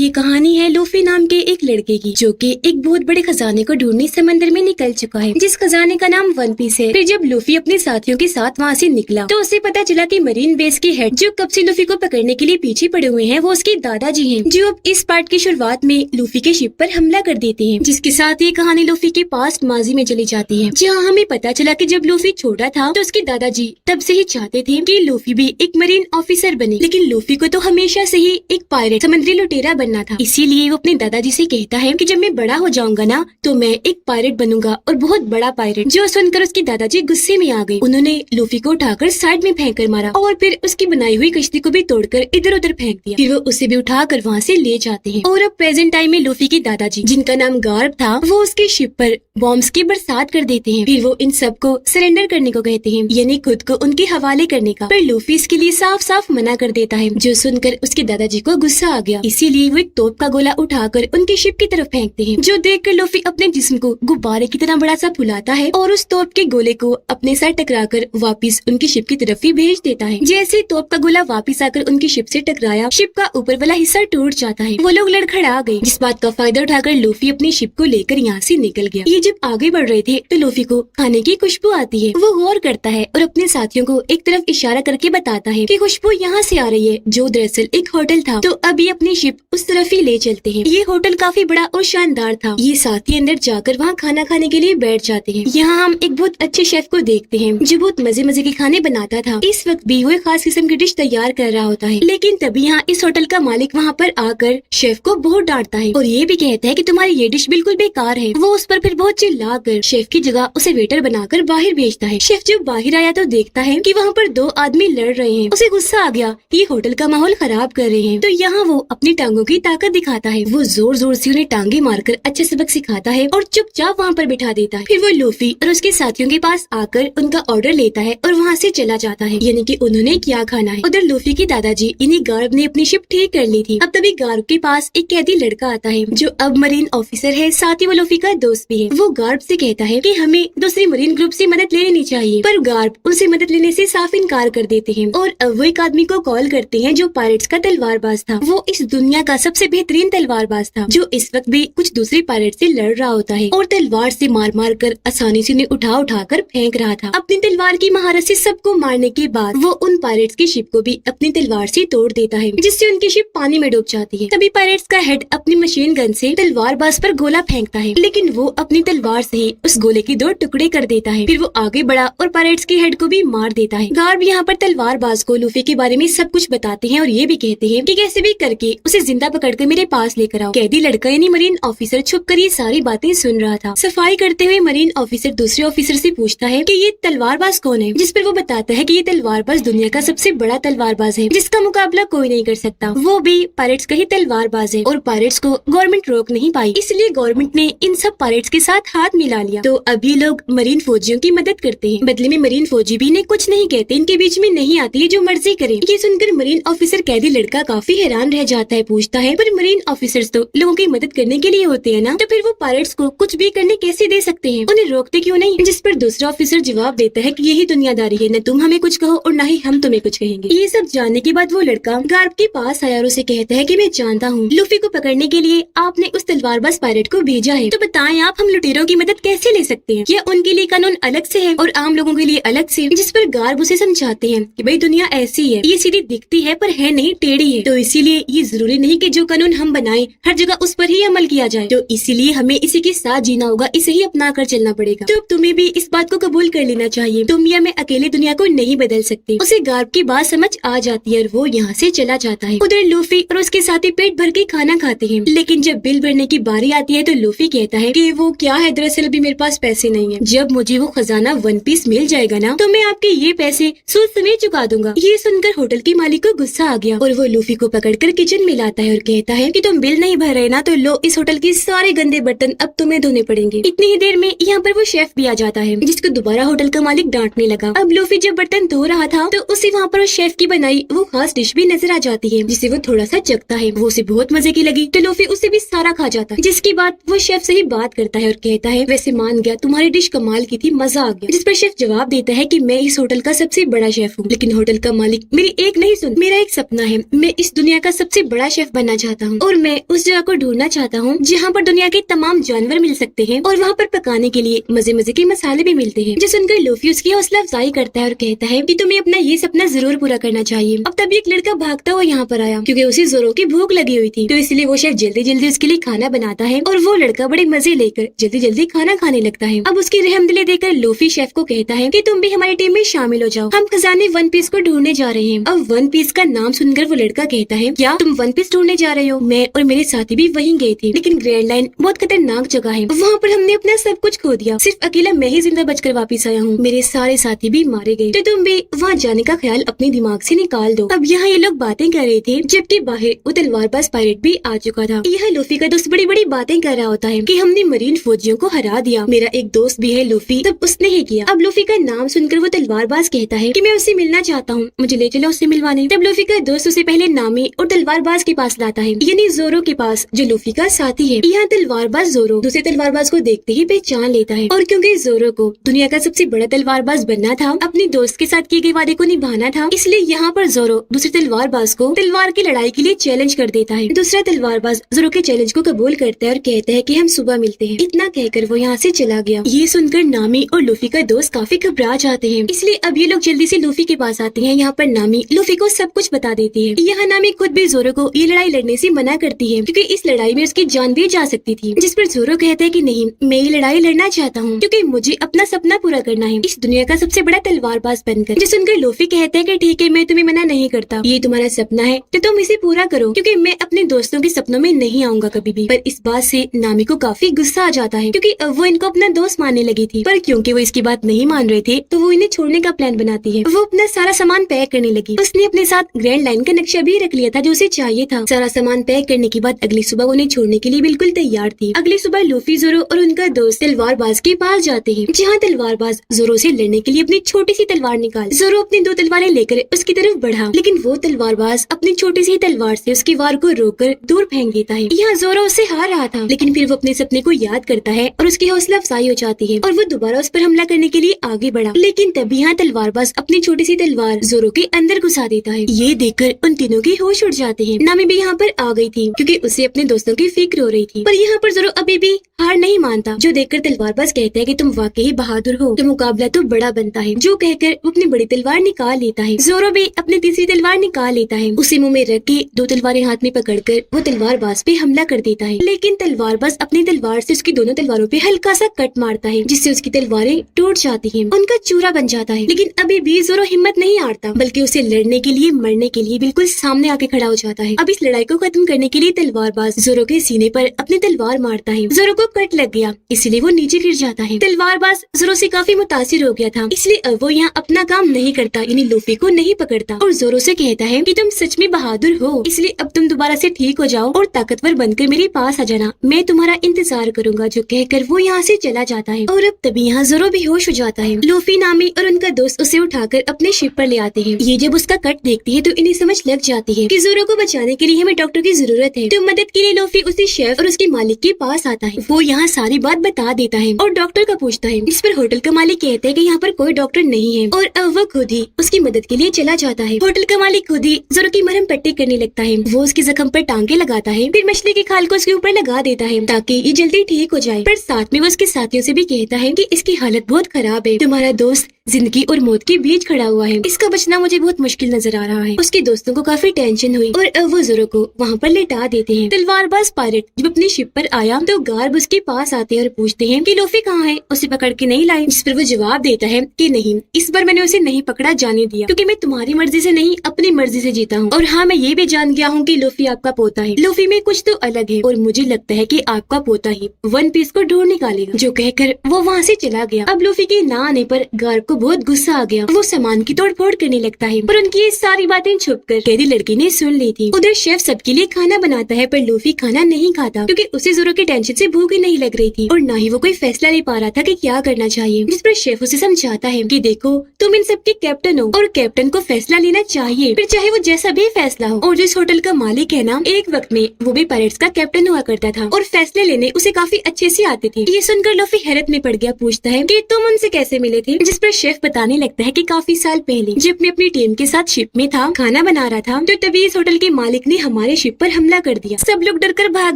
ये कहानी है लूफी नाम के एक लड़के की, जो कि एक बहुत बड़े खजाने को ढूंढने समंदर में निकल चुका है, जिस खजाने का नाम वन पीस है। फिर जब लूफी अपने साथियों के साथ वहाँ से निकला तो उसे पता चला कि मरीन बेस के हेड जो कब से लूफी को पकड़ने के लिए पीछे पड़े हुए हैं वो उसके दादाजी हैं, जो अब इस पार्ट की शुरुआत में लूफी के शिप पर हमला कर देते हैं, जिसके साथ ये कहानी लूफी के पास्ट माजी में चली जाती है, जहाँ हमें पता चला कि जब लूफी छोटा था तो उसके दादाजी तब से ही चाहते थे कि लूफी भी एक मरीन ऑफिसर बने, लेकिन लूफी को तो हमेशा से ही एक पायरेट समुद्री लुटेरा बनना था। इसीलिए वो अपने दादाजी से कहता है कि जब मैं बड़ा हो जाऊंगा ना तो मैं एक पायरेट बनूंगा और बहुत बड़ा पायरेट। जो सुनकर उसके दादाजी गुस्से में आ गए। उन्होंने लूफी को उठाकर साइड में फेंक कर मारा और फिर उसकी बनाई हुई कश्ती को भी तोड़कर इधर उधर फेंक दिया। फिर वो उसे भी उठाकर वहाँ से ले जाते हैं। और अब प्रेजेंट टाइम में लूफी के दादाजी, जिनका नाम गार्ब था, वो उसके शिप पर बॉम्ब्स की बरसात कर देते हैं। फिर वो इन सबको सरेंडर करने को कहते हैं, यानी खुद को उनके हवाले करने का। पर लूफी इसके लिए साफ साफ मना कर देता है, जो सुनकर उसके दादाजी को गुस्सा आ गया। इसीलिए वो एक तोप का गोला उठाकर उनके शिप की तरफ फेंकते हैं, जो देखकर लूफी अपने जिस्म को गुब्बारे की तरह बड़ा सा फुलाता है और उस तोप के गोले को अपने साथ टकराकर वापस उनकी शिप की तरफ ही भेज देता है। जैसे तोप का गोला वापस आकर उनकी शिप से टकराया, शिप का ऊपर वाला हिस्सा टूट जाता है। वो लोग लड़खड़ा गए, जिस बात का फायदा उठाकर लूफी अपनी शिप को लेकर यहाँ से निकल गया। ये जब आगे बढ़ रहे थे तो लूफी को खाने की खुशबू आती है। वो गौर करता है और अपने साथियों को एक तरफ इशारा करके बताता है कि खुशबू यहाँ से आ रही है, जो दरअसल एक होटल था। तो अभी अपनी शिप उस तरफ ही ले चलते हैं। ये होटल काफी बड़ा और शानदार था। ये साथी अंदर जाकर वहाँ खाना खाने के लिए बैठ जाते हैं। यहाँ हम एक बहुत अच्छे शेफ को देखते हैं, जो बहुत मजे मजे के खाने बनाता था। इस वक्त भी वो एक खास किस्म की डिश तैयार कर रहा होता है, लेकिन तभी यहाँ इस होटल का मालिक वहाँ पर आकर शेफ को बहुत डांटता है और ये भी कहता है कि तुम्हारी ये डिश बिल्कुल बेकार है। वो उस पर फिर बहुत चिल्लाकर शेफ की जगह उसे वेटर बनाकर बाहर भेजता है। शेफ जब बाहर आया तो देखता है कि वहाँ पर दो आदमी लड़ रहे हैं। उसे गुस्सा आ गया, ये होटल का माहौल खराब कर रहे हैं। तो यहाँ वो अपनी टांगों की ताकत दिखाता है। वो जोर जोर से उन्हें टांगे मारकर अच्छे सबक सिखाता है और चुपचाप वहाँ पर बिठा देता है। फिर वो लूफी और उसके साथियों के पास आकर उनका ऑर्डर लेता है और वहाँ से चला जाता है, यानी कि उन्होंने क्या खाना है। उधर लूफी के दादाजी इन्हीं गार्ब ने अपनी शिप ठीक कर ली थी। अब तभी गार्ब के पास एक कैदी लड़का आता है, जो अब मरीन ऑफिसर है, साथ ही वो लूफी का दोस्त भी है। वो गार्ब से कहता है कि हमें दूसरी मरीन ग्रुप से मदद ले लेनी चाहिए, पर गार्ब उनसे मदद लेने से साफ इनकार कर देते हैं। और अब वो एक आदमी को कॉल करते हैं, जो पायरेट्स का तलवारबाज था। वो इस दुनिया का सबसे बेहतरीन तलवारबाज था, जो इस वक्त भी कुछ दूसरे पायरेट से लड़ रहा होता है और तलवार से मार मार कर आसानी से उन्हें उठा कर फेंक रहा था। अपनी तलवार की महारत से सबको मारने के बाद वो उन पायरेट्स की शिप को भी अपनी तलवार से तोड़ देता है, जिससे उनकी शिप पानी में डूब जाती है। तभी पायरेट्स का हेड अपनी मशीन गन से तलवारबाज पर गोला फेंकता है, लेकिन वो अपनी तलवार से ही उस गोले के 2 टुकड़े कर देता है। फिर वो आगे बढ़ा और पायरेट्स के हेड को भी मार देता है। गार्ब यहाँ पर तलवारबाज को लूफी के बारे में सब कुछ बताते हैं और ये भी कहते हैं कि कैसे भी करके उसे जिंदा पकड़कर मेरे पास लेकर आओ। कैदी लड़का यानी मरीन ऑफिसर छुपकर ये सारी बातें सुन रहा था। सफाई करते हुए मरीन ऑफिसर दूसरे ऑफिसर से पूछता है कि ये तलवारबाज कौन है, जिस पर वो बताता है कि ये तलवारबाज दुनिया का सबसे बड़ा तलवारबाज है, जिसका मुकाबला कोई नहीं कर सकता। वो भी पायरेट्स का ही तलवारबाज है और पायरेट्स को गवर्नमेंट रोक नहीं पाई, इसलिए गवर्नमेंट ने इन सब पायरेट्स के साथ हाथ मिला लिया। तो अब ये लोग मरीन फौजियों की मदद करते हैं। बदले में मरीन फौजी भी इन्हें कुछ नहीं कहते, इनके बीच में नहीं आती है, जो मर्जी करे। ये सुनकर मरीन ऑफिसर कैदी लड़का काफी हैरान रह जाता है, पूछता है पर मरीन ऑफिसर्स तो लोगों की मदद करने के लिए होते हैं ना, तो फिर वो पायरेट्स को कुछ भी करने कैसे दे सकते हैं, उन्हें रोकते क्यों नहीं। जिस पर दूसरा ऑफिसर जवाब देता है कि यही दुनियादारी है, न तुम हमें कुछ कहो और न ही हम तुम्हें कुछ कहेंगे। ये सब जानने के बाद वो लड़का गार्ब के पास आया और उसे कहता है कि मैं जानता हूँ लूफी को पकड़ने के लिए आपने उस तलवारबाज पायरेट को भेजा है, तो बताएं आप हम लुटेरों की मदद कैसे ले सकते हैं? क्या उनके लिए कानून अलग से है और आम लोगों के लिए अलग से? जिस पर गार्ब उसे समझाते हैं कि भाई दुनिया ऐसी है, ये सीधी दिखती है पर है नहीं, टेढ़ी है, तो इसीलिए ये जरूरी नहीं कि जो कानून हम बनाएं हर जगह उस पर ही अमल किया जाए, तो इसीलिए हमें इसी के साथ जीना होगा, इसे ही अपना कर चलना पड़ेगा। तो तुम्हें भी इस बात को कबूल कर लेना चाहिए, तुम या मैं अकेले दुनिया को नहीं बदल सकते। उसे गार्ब की बात समझ आ जाती है और वो यहाँ से चला जाता है। उधर लूफी और उसके साथी पेट भर के खाना खाते हैं, लेकिन जब बिल भरने की बारी आती है तो लूफी कहता है कि वो क्या है, दरअसल अभी मेरे पास पैसे नहीं है, जब मुझे वो खजाना वन पीस मिल जाएगा ना तो मैं आपके ये पैसे सूद समेत चुका दूंगा। ये सुनकर होटल के मालिक को गुस्सा आ गया और वो लूफी को पकड़कर किचन में लाता है और कहता है कि तुम बिल नहीं भर रहे ना, तो लो इस होटल के सारे गंदे बर्तन अब तुम्हें धोने पड़ेंगे। इतनी ही देर में यहाँ पर वो शेफ भी आ जाता है, जिसको दोबारा होटल का मालिक डांटने लगा। अब लूफी जब बर्तन धो रहा था तो उसे वहाँ पर उस शेफ की बनाई वो खास डिश भी नजर आ जाती है, जिसे वो थोड़ा सा चखता है। वो उसे बहुत मजे की लगी तो लूफी उसे भी सारा खा जाता है, जिसके बाद वो शेफ से ही बात करता है और कहता है वैसे मान गया तुम्हारी डिश कमाल की थी, मजा आ गया। जिस पर शेफ जवाब देता है कि मैं इस होटल का सबसे बड़ा शेफ हूँ, लेकिन होटल का मालिक मेरी एक नहीं सुन, मेरा एक सपना है, मैं इस दुनिया का सबसे बड़ा शेफ बनना करना चाहता हूँ और मैं उस जगह को ढूंढना चाहता हूँ जहाँ पर दुनिया के तमाम जानवर मिल सकते हैं और वहाँ पर पकाने के लिए मजे मजे के मसाले भी मिलते हैं। जो सुनकर लूफी उसकी हौसला अफजाई करता है और कहता है कि तुम्हें अपना ये सपना जरूर पूरा करना चाहिए। अब तभी एक लड़का भागता हुआ यहाँ पर आया क्योंकि उसे जोरो की भूख लगी हुई थी, तो इसलिए वो शेफ जल्दी जल्दी उसके लिए खाना बनाता है और वो लड़का बड़े मजे लेकर जल्दी जल्दी खाना खाने लगता है। अब उसकी रहमदिली देखकर लूफी शेफ को कहता है कि तुम भी हमारी टीम में शामिल हो जाओ, हम खजाने वन पीस को ढूंढने जा रहे हैं। अब वन पीस का नाम सुनकर वो लड़का कहता है, क्या तुम वन पीस ढूंढने जा रहे हो? मैं और मेरे साथी भी वहीं गए थे, लेकिन ग्रैंड लाइन बहुत खतरनाक जगह है, वहाँ पर हमने अपना सब कुछ खो दिया, सिर्फ अकेला मैं ही जिंदा बचकर वापस आया हूँ, मेरे सारे साथी भी मारे गए, तो तुम भी वहाँ जाने का ख्याल अपने दिमाग से निकाल दो। अब यहाँ ये लोग बातें कर रहे थे जबकि बाहर वो तलवारबाज पायरेट भी आ चुका था। यह लूफी का दोस्त बड़ी बड़ी बातें कर रहा होता है कि हमने मरीन फौजियों को हरा दिया, मेरा एक दोस्त भी है लूफी, तब उसने ही किया। अब लूफी का नाम सुनकर वो तलवारबाज कहता है कि मैं उससे मिलना चाहता हूँ, मुझे ले चलो उससे मिलवाने। तब लूफी का दोस्त उसे पहले नामी और तलवारबाज के पास लाता है, यानी जोरो के पास, जो लूफी का साथी है। यहाँ तलवारबाज जोरो दूसरे तलवारबाज को देखते ही पहचान लेता है और क्योंकि जोरो को दुनिया का सबसे बड़ा तलवारबाज बनना था, अपने दोस्त के साथ किए गए वादे को निभाना था, इसलिए यहाँ पर जोरो दूसरे तलवारबाज को तलवार की लड़ाई के लिए चैलेंज कर देता है। दूसरा तलवारबाज जोरो के चैलेंज को कबूल करता है और कहता है कि हम सुबह मिलते हैं। इतना कहकर वो यहाँ से चला गया। ये सुनकर नामी और लूफी का दोस्त काफी घबरा जाते हैं, इसलिए अब ये लोग जल्दी से लूफी के पास आते हैं। यहाँ पर नामी लूफी को सब कुछ बता देती है। यहाँ नामी खुद भी जोरो को ये लड़ाई लड़ने से मना करती है क्योंकि इस लड़ाई में उसकी जान भी जा सकती थी, जिस पर जोरो कहता है कि नहीं, मैं ये लड़ाई लड़ना चाहता हूँ क्योंकि मुझे अपना सपना पूरा करना है, इस दुनिया का सबसे बड़ा तलवारबाज बनकर। जो सुनकर लूफी कहता है कि ठीक है, मैं तुम्हें मना नहीं करता, ये तुम्हारा सपना है तो तुम इसे पूरा करो क्योंकि मैं अपने दोस्तों के सपनों में नहीं आऊंगा कभी भी। पर इस बात से नामी को काफी गुस्सा आ जाता है क्योंकि वो इनको अपना दोस्त मानने लगी थी, पर क्योंकि वो इसकी बात नहीं मान रहे थे तो वो इन्हें छोड़ने का प्लान बनाती है। वो अपना सारा सामान पैक करने लगी। उसने अपने साथ ग्रैंड लाइन का नक्शा भी रख लिया था जो उसे चाहिए था। सारा सामान पैक करने के बाद अगली सुबह उन्हें छोड़ने के लिए बिल्कुल तैयार थी। अगली सुबह लूफी, जोरो और उनका दोस्त तलवारबाज के पास जाते हैं, जहाँ तलवारबाज जोरो से लड़ने के लिए अपनी छोटी सी तलवार निकाल। जोरो अपनी 2 तलवारें लेकर उसकी तरफ बढ़ा, लेकिन वो तलवारबाज अपनी छोटी सी तलवार से उसकी वार को रोककर दूर फेंक देता है। यहाँ जोरो उससे हार रहा था, लेकिन फिर वो अपने सपने को याद करता है और उसकी हौसला अफजाई हो जाती है और वो दोबारा उस पर हमला करने के लिए आगे बढ़ा। लेकिन तभी यहाँ तलवारबाज अपनी छोटी सी तलवार जोरो के अंदर घुसा देता है। ये देखकर उन तीनों के होश उड़ जाते हैं। नामी भी यहाँ पर आ गई थी क्योंकि उसे अपने दोस्तों की फिक्र हो रही थी, पर यहाँ पर जोरो अभी भी हार नहीं मानता, जो देखकर तलवारबाज कहता है कि तुम वाकई बहादुर हो, तो मुकाबला तो बड़ा बनता है। जो कहकर वो अपनी बड़ी तलवार निकाल लेता है। जोरो भी अपनी तीसरी तलवार निकाल लेता है, उसे मुंह में रख के 2 तलवारें हाथ में पकड़कर वो तलवारबाज पे हमला कर देता है। लेकिन तलवारबाज अपनी तलवार से उसकी दोनों तलवारों पे हल्का सा कट मारता है, जिससे उसकी तलवारें टूट जाती हैं, उनका चूरा बन जाता है। लेकिन अभी भी जोरो हिम्मत नहीं हारता, बल्कि उसे लड़ने के लिए, मरने के लिए बिल्कुल सामने आके खड़ा हो जाता है। अब इस लड़ाई को खत्म करने के लिए तलवारबाज जोरो के सीने पर अपनी तलवार मारता है। जोरो को कट लग गया, इसलिए वो नीचे गिर जाता है। तलवारबाज जोरो से काफी मुतासिर हो गया था, इसलिए अब वो यहाँ अपना काम नहीं करता, यानी लूफी को नहीं पकड़ता और जोरो से कहता है कि तुम सच में बहादुर हो, इसलिए अब तुम दोबारा से ठीक हो जाओ और ताकतवर बनकर मेरे पास आ जाना, मैं तुम्हारा इंतजार करूंगा। जो कहकर वो यहाँ से चला जाता है और अब तभी यहाँ जोरो बेहोश हो जाता है। लूफी, नामी और उनका दोस्त उसे उठाकर अपने शिप पर ले आते हैं। ये जब उसका कट देखती है तो इन्हें समझ लग जाती है कि जोरो को बचाने के लिए हमें डॉक्टर की जरूरत है। तो मदद के लिए लूफी उसी शेफ और उसके मालिक के पास आता है। वो यहाँ सारी बात बता देता है और डॉक्टर का पूछता है, इस पर होटल का मालिक कहता है कि यहाँ पर कोई डॉक्टर नहीं है और अब वो खुद ही उसकी मदद के लिए चला जाता है। होटल का मालिक खुद ही जोरो की मरहम पट्टी करने लगता है। वो उसके जख्म पर टांके लगाता है, फिर मछली की खाल को उसके ऊपर लगा देता है ताकि ये जल्दी ठीक हो जाए। पर साथ में वो उसके साथियों से भी कहता है कि इसकी हालत बहुत खराब है, तुम्हारा दोस्त जिंदगी और मौत के बीच खड़ा हुआ है, इसका बचना मुझे बहुत मुश्किल नजर आ रहा है। उसके दोस्तों को काफी टेंशन हुई और अब वो जोरो को वहाँ पर लेटा देते हैं। तलवारबाज पायरेट जब अपनी शिप पर आया तो गार्ब उसके पास आते हैं और पूछते हैं कि लूफी कहाँ है, उसे पकड़ के नहीं लाए। जिस पर वो जवाब देता है कि नहीं, इस बार मैंने उसे नहीं पकड़ा जाने दिया क्योंकि मैं तुम्हारी मर्जी से नहीं अपनी मर्जी से जीता हूँ। और हाँ, मैं ये भी जान गया हूँ कि लूफी आपका पोता है। लूफी में कुछ तो अलग है और मुझे लगता है कि आपका पोता ही वन पीस को ढूंढ निकालेगा। जो कहकर वो वहाँ से चला गया। अब लूफी के ना आने पर गार्ब को बहुत गुस्सा आ गया। वो सामान की तोड़ फोड़ करने लगता है, पर उनकी ये सारी बातें छुपकर कैदी लड़की ने सुन ली थी। उधर शेफ सबके लिए खाना बनाता है, पर लूफी खाना नहीं खाता क्योंकि उसे जोरो की टेंशन से भूख ही नहीं लग रही थी और न ही वो कोई फैसला ले पा रहा था कि क्या करना चाहिए। जिस पर शेफ उसे समझाता है कि देखो, तुम इन सबके कैप्टन हो और कैप्टन को फैसला लेना चाहिए, फिर चाहे वो जैसा भी फैसला हो। और जिस होटल का मालिक है ना, एक वक्त में वो भी पायरेट्स का कैप्टन हुआ करता था और फैसले लेने उसे काफी अच्छे से आते थे। ये सुनकर लूफी हैरत में पड़ गया, पूछता है कि तुम उनसे कैसे मिले थे। जिस पर शेफ बताने लगता है कि काफी साल पहले जब मैं अपनी टीम के साथ शिप में था, खाना बना रहा था, तो तभी इस होटल के मालिक ने हमारे शिप पर हमला कर दिया। सब लोग डरकर भाग